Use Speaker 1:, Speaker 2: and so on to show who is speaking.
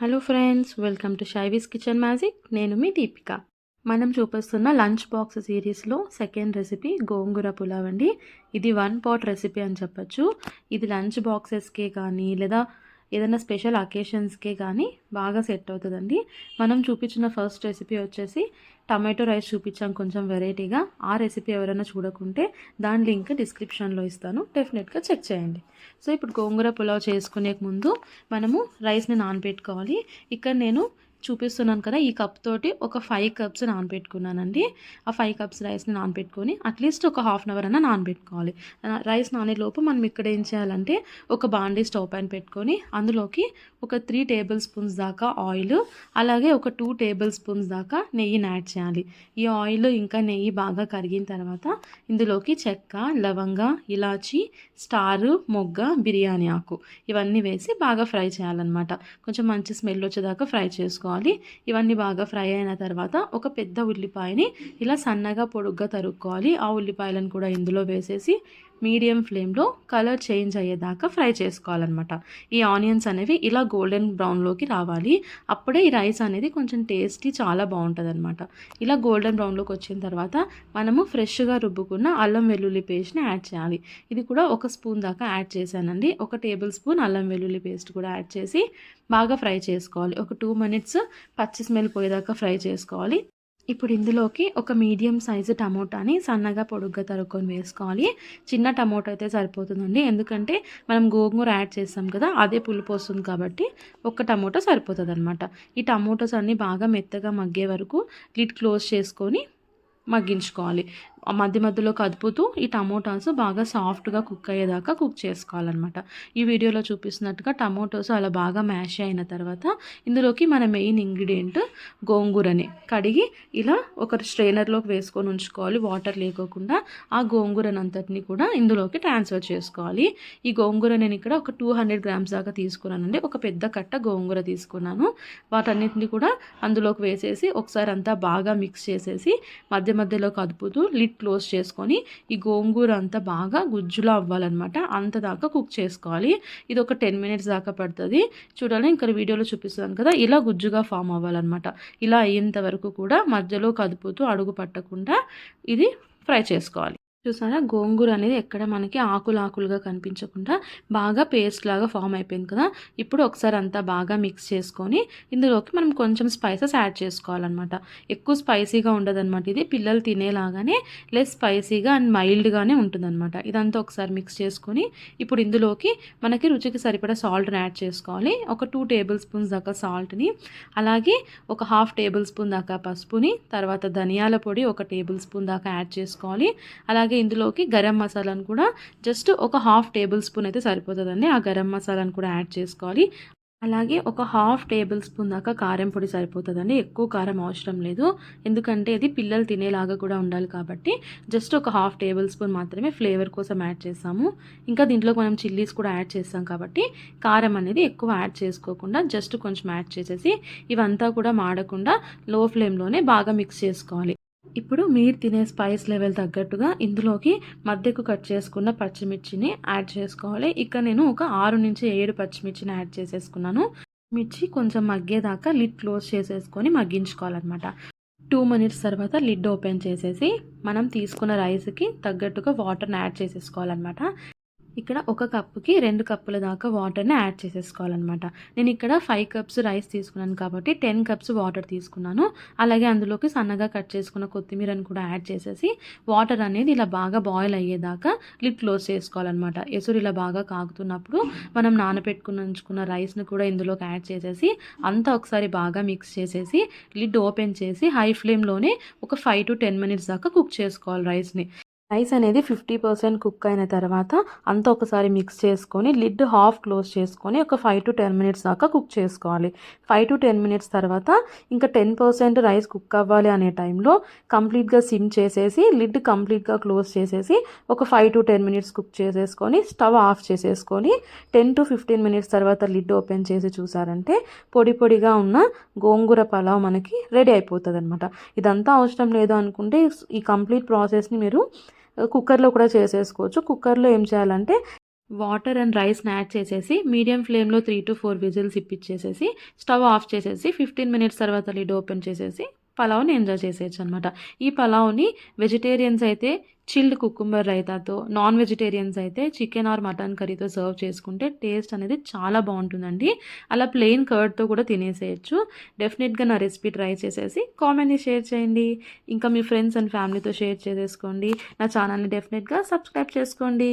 Speaker 1: Hello friends, welcome to Shaivi's kitchen magic. నేను మీ దీపిక. మనం చూపిస్తున్న లంచ్ బాక్స్ సిరీస్లో సెకండ్ రెసిపీ గోంగూర పులావ్ అండి. ఇది 1 pot రెసిపీ అని చెప్పచ్చు. ఇది లంచ్ బాక్సెస్కే కానీ లేదా ఏదైనా స్పెషల్ అకేషన్స్కే కానీ బాగా సెట్ అవుతుందండి. మనం చూపించిన ఫస్ట్ రెసిపీ వచ్చేసి టమాటో రైస్ చూపించాం, కొంచెం వెరైటీగా. ఆ రెసిపీ ఎవరైనా చూడకుంటే దాని లింక్ డిస్క్రిప్షన్లో ఇస్తాను, డెఫినెట్గా చెక్ చేయండి. సో ఇప్పుడు గోంగూర పులావ్ చేసుకునే ముందు మనము రైస్ని నానబెట్టుకోవాలి. ఇక్కడ నేను చూపిస్తున్నాను కదా, ఈ కప్ తోటి ఒక 5 cups నానబెట్టుకున్నానండి. ఆ 5 cups రైస్ని నానబెట్టుకొని అట్లీస్ట్ ఒక ½ hour అయినా నానబెట్టుకోవాలి. రైస్ నానేలోపు మనం ఇక్కడ ఏం చేయాలంటే ఒక బాండీ స్టవ్ పైన పెట్టుకొని అందులోకి ఒక 3 tablespoons దాకా ఆయిల్, అలాగే ఒక 2 tablespoons దాకా నెయ్యిని యాడ్ చేయాలి. ఈ ఆయిల్ ఇంకా నెయ్యి బాగా కరిగిన తర్వాత ఇందులోకి చెక్క, లవంగ, ఇలాచి, స్టార్, మొగ్గ, బిర్యానీ ఆకు ఇవన్నీ వేసి బాగా ఫ్రై చేయాలన్నమాట. కొంచెం మంచి స్మెల్ వచ్చేదాకా ఫ్రై చేసుకోవాలి. ఇవన్నీ బాగా ఫ్రై అయిన తర్వాత ఒక పెద్ద ఉల్లిపాయని ఇలా సన్నగా పొడుగ్గా తరుక్కోవాలి. ఆ ఉల్లిపాయలను కూడా ఇందులో వేసేసి మీడియం ఫ్లేమ్లో కలర్ చేంజ్ అయ్యేదాకా ఫ్రై చేసుకోవాలన్నమాట. ఈ ఆనియన్స్ అనేవి ఇలా గోల్డెన్ బ్రౌన్లోకి రావాలి. అప్పుడే ఈ రైస్ అనేది కొంచెం టేస్టీ చాలా బాగుంటుంది అనమాట. ఇలా గోల్డెన్ బ్రౌన్లోకి వచ్చిన తర్వాత మనము ఫ్రెష్గా రుబ్బుకున్న అల్లం వెల్లుల్లి పేస్ట్ని యాడ్ చేయాలి. ఇది కూడా 1 స్పూన్ దాకా యాడ్ చేశానండి. 1 tablespoon అల్లం వెల్లుల్లి పేస్ట్ కూడా యాడ్ చేసి బాగా ఫ్రై చేసుకోవాలి. ఒక 2 minutes పచ్చి స్మెల్ పోయేదాకా ఫ్రై చేసుకోవాలి. ఇప్పుడు ఇందులోకి ఒక మీడియం సైజు టమోటాని సన్నగా పొడుగ్గా తరుక్కొని వేసుకోవాలి. చిన్న టమోటా అయితే సరిపోతుందండి, ఎందుకంటే మనం గోంగూర యాడ్ చేస్తాం కదా, అదే పులుపు వస్తుంది కాబట్టి ఒక టమోటా సరిపోతుంది అనమాట. ఈ టమోటాస్ అన్నీ బాగా మెత్తగా మగ్గే వరకు లిడ్ క్లోజ్ చేసుకొని మగ్గించుకోవాలి. మధ్య మధ్యలో కదుపుతూ ఈ టమోటాస్ బాగా సాఫ్ట్గా కుక్ అయ్యేదాకా కుక్ చేసుకోవాలన్నమాట. ఈ వీడియోలో చూపిస్తున్నట్టుగా టమోటాస్ అలా బాగా మ్యాష్ అయిన తర్వాత ఇందులోకి మన మెయిన్ ఇంగ్రీడియంట్ గోంగూరని కడిగి ఇలా ఒక స్ట్రైనర్లోకి వేసుకొని ఉంచుకోవాలి, వాటర్ లేకోకుండా. ఆ గోంగూరనంతటిని కూడా ఇందులోకి ట్రాన్స్ఫర్ చేసుకోవాలి. ఈ గోంగూర నేను ఇక్కడ ఒక 200 grams దాకా తీసుకున్నానండి. ఒక పెద్ద కట్ట గోంగూర తీసుకున్నాను. వాటన్నిటిని కూడా అందులోకి వేసేసి ఒకసారి అంతా బాగా మిక్స్ చేసేసి మధ్య మధ్యలో కదుపుతూ లిడ్ క్లోజ్ చేసుకొని ఈ గోంగూర అంతా బాగా గుజ్జులా అవ్వాలన్నమాట. అంత దాకా కుక్ చేసుకోవాలి. ఇది ఒక 10 minutes దాకా పడుతుంది. చూడాలి, ఇక్కడ వీడియోలో చూపిస్తాను కదా, ఇలా గుజ్జుగా ఫామ్ అవ్వాలన్నమాట. ఇలా అయ్యేంత వరకు కూడా మధ్యలో కదుపుతూ అడుగు పట్టకుండా ఇది ఫ్రై చేసుకోవాలి. చూసారా, గోంగూర అనేది ఎక్కడ మనకి ఆకులుగా కనిపించకుండా బాగా పేస్ట్ లాగా ఫామ్ అయిపోయింది కదా. ఇప్పుడు ఒకసారి అంతా బాగా మిక్స్ చేసుకొని ఇందులోకి మనం కొంచెం స్పైసెస్ యాడ్ చేసుకోవాలన్నమాట. ఎక్కువ స్పైసీగా ఉండదన్నమాట. ఇది పిల్లలు తినేలాగానే లెస్ స్పైసీగా అండ్ మైల్డ్గానే ఉంటుందన్నమాట. ఇదంతా ఒకసారి మిక్స్ చేసుకొని ఇప్పుడు ఇందులోకి మనకి రుచికి సరిపడా సాల్ట్ని యాడ్ చేసుకోవాలి. ఒక 2 tablespoons దాకా సాల్ట్ని, అలాగే ఒక ½ tablespoon దాకా పసుపుని, తర్వాత ధనియాల పొడి ఒక tablespoon దాకా యాడ్ చేసుకోవాలి. అలాగే ఇందులోకి గరం మసాలాను కూడా జస్ట్ ఒక ½ tablespoon అయితే సరిపోతుందండి. ఆ గరం మసాలాను కూడా యాడ్ చేసుకోవాలి. అలాగే ఒక ½ tablespoon దాకా కారం పొడి సరిపోతుందండి. ఎక్కువ కారం అవసరం లేదు, ఎందుకంటే ఇది పిల్లలు తినేలాగా కూడా ఉండాలి కాబట్టి జస్ట్ ఒక ½ tablespoon మాత్రమే ఫ్లేవర్ కోసం యాడ్ చేస్తాము. ఇంకా దీంట్లో మనం చిల్లీస్ కూడా యాడ్ చేస్తాం కాబట్టి కారం అనేది ఎక్కువ యాడ్ చేసుకోకుండా జస్ట్ కొంచెం యాడ్ చేసేసి ఇవంతా కూడా మాడకుండా లో ఫ్లేమ్లోనే బాగా మిక్స్ చేసుకోవాలి. ఇప్పుడు మీరు తినే స్పైస్ లెవెల్ తగ్గట్టుగా ఇందులోకి మధ్యకు కట్ చేసుకున్న పచ్చిమిర్చిని యాడ్ చేసుకోవాలి. ఇక్కడ నేను ఒక 6 నుంచి 7 పచ్చిమిర్చిని యాడ్ చేసేసుకున్నాను. మిర్చి కొంచెం మగ్గేదాకా లిడ్ క్లోజ్ చేసేసుకొని మగ్గించుకోవాలన్నమాట. 2 minutes తర్వాత లిడ్ ఓపెన్ చేసేసి మనం తీసుకున్న రైస్కి తగ్గట్టుగా వాటర్ని యాడ్ చేసేసుకోవాలన్నమాట. ఇక్కడ 1 కప్పుకి 2 కప్పుల దాకా వాటర్ని యాడ్ చేసేసుకోవాలన్నమాట. నేను ఇక్కడ 5 cups రైస్ తీసుకున్నాను కాబట్టి 10 cups వాటర్ తీసుకున్నాను. అలాగే అందులోకి సన్నగా కట్ చేసుకున్న కొత్తిమీరని కూడా యాడ్ చేసేసి వాటర్ అనేది ఇలా బాగా బాయిల్ అయ్యేదాకా లిడ్ క్లోజ్ చేసుకోవాలన్నమాట. ఎసురు ఇలా బాగా కాగుతున్నప్పుడు మనం ఉంచుకున్న రైస్ని కూడా ఇందులోకి యాడ్ చేసేసి అంతా ఒకసారి బాగా మిక్స్ చేసేసి లిడ్ ఓపెన్ చేసి హై ఫ్లేమ్లోనే ఒక 5 to 10 minutes దాకా కుక్ చేసుకోవాలి రైస్ని. రైస్ అనేది 50% కుక్ అయిన తర్వాత అంతా ఒకసారి మిక్స్ చేసుకొని లిడ్ హాఫ్ క్లోజ్ చేసుకొని ఒక 5 to 10 minutes దాకా కుక్ చేసుకోవాలి. 5 to 10 minutes తర్వాత ఇంకా 10% రైస్ కుక్ అవ్వాలి అనే టైంలో కంప్లీట్గా సిమ్ చేసేసి లిడ్ కంప్లీట్గా క్లోజ్ చేసేసి ఒక 5 to 10 minutes కుక్ చేసేసుకొని స్టవ్ ఆఫ్ చేసేసుకొని 10 to 15 minutes తర్వాత లిడ్ ఓపెన్ చేసి చూసారంటే పొడి పొడిగా ఉన్న గోంగూర పలావ్ మనకి రెడీ అయిపోతుంది అనమాట. ఇదంతా అవసరం లేదు అనుకుంటే ఈ కంప్లీట్ ప్రాసెస్ని మీరు కుక్కర్లో కూడా చేసేసుకోవచ్చు. కుక్కర్లో ఏం చేయాలంటే వాటర్ అండ్ రైస్ని యాడ్ చేసేసి మీడియం ఫ్లేమ్లో 3 to 4 విజిల్స్ ఇప్పించేసేసి స్టవ్ ఆఫ్ చేసేసి 15 మినిట్స్ తర్వాత లిడ్ ఓపెన్ చేసేసి పలావ్ని ఎంజాయ్ చేసేయచ్చు అనమాట. ఈ పలావ్ని వెజిటేరియన్స్ అయితే చిల్డ్ కుకుంబర్ రైతాతో, నాన్ వెజిటేరియన్స్ అయితే చికెన్ ఆర్ మటన్ కర్రీతో సర్వ్ చేసుకుంటే టేస్ట్ అనేది చాలా బాగుంటుందండి. అలా ప్లెయిన్ కర్డ్తో కూడా తినేసేయచ్చు. డెఫినెట్గా నా రెసిపీ ట్రై చేసేసి కామెంట్ని షేర్ చేయండి. ఇంకా మీ ఫ్రెండ్స్ అండ్ ఫ్యామిలీతో షేర్ చేసేసుకోండి. నా ఛానల్ని డెఫినెట్గా సబ్స్క్రైబ్ చేసుకోండి.